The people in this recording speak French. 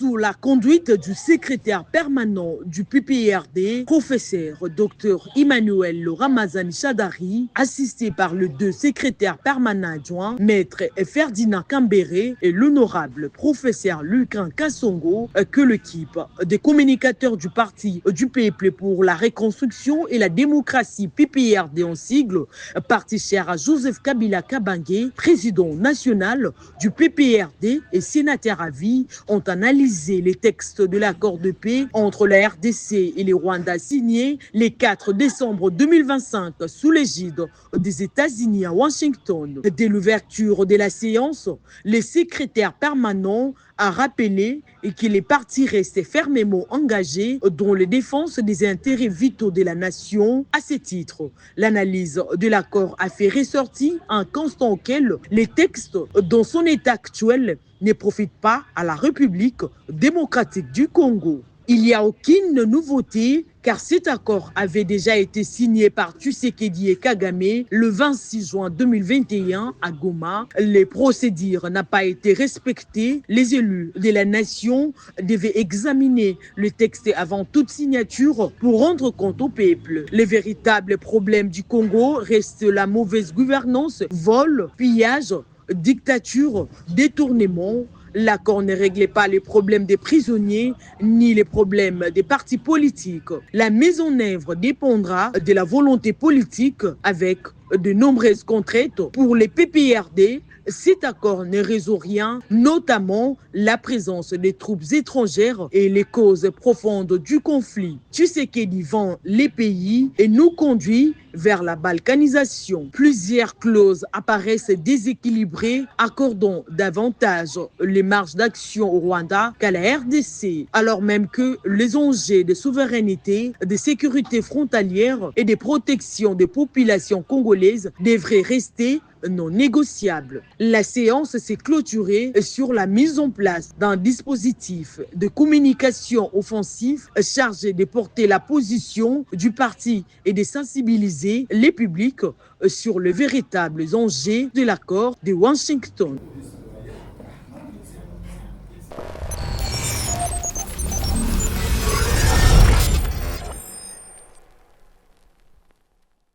sous la conduite du secrétaire permanent du PPRD, professeur Dr Emmanuel Ramazani Chadari, assisté par les deux secrétaires permanents adjoints, maître Ferdinand Kambere et l'honorable professeur Lucas Kassongo, que l'équipe des communicateurs du parti du peuple pour la reconstruction et la démocratie PPRD en sigle, parti cher à Joseph Kabila Kabange, président national du PPRD et sénateur à vie, ont analysé les textes de l'accord de paix entre la RDC et le Rwanda signé le 4 décembre 2025 sous l'égide des États-Unis à Washington. Dès l'ouverture de la séance, le secrétaire permanent a rappelé que les partis restent fermement engagés dans la défense des intérêts vitaux de la nation. À ce titre, l'analyse de l'accord a fait ressortir un constat auquel les textes, dans son état actuel, ne profitent pas à la République démocratique du Congo. Il n'y a aucune nouveauté car cet accord avait déjà été signé par Tshisekedi et Kagame le 26 juin 2021 à Goma. Les procédures n'ont pas été respectées. Les élus de la nation devaient examiner le texte avant toute signature pour rendre compte au peuple. Le véritable problème du Congo reste la mauvaise gouvernance, vol, pillage, dictature, détournement. L'accord ne réglait pas les problèmes des prisonniers ni les problèmes des partis politiques. La mise en œuvre dépendra de la volonté politique avec de nombreuses contraintes pour les PPRD. Cet accord ne résout rien, notamment la présence des troupes étrangères et les causes profondes du conflit. Tshisekedi vend les pays et nous conduit vers la balkanisation. Plusieurs clauses apparaissent déséquilibrées, accordant davantage les marges d'action au Rwanda qu'à la RDC, alors même que les enjeux de souveraineté, de sécurité frontalière et de protection des populations congolaises devraient rester non négociable. La séance s'est clôturée sur la mise en place d'un dispositif de communication offensif chargé de porter la position du parti et de sensibiliser les publics sur les véritables enjeux de l'accord de Washington.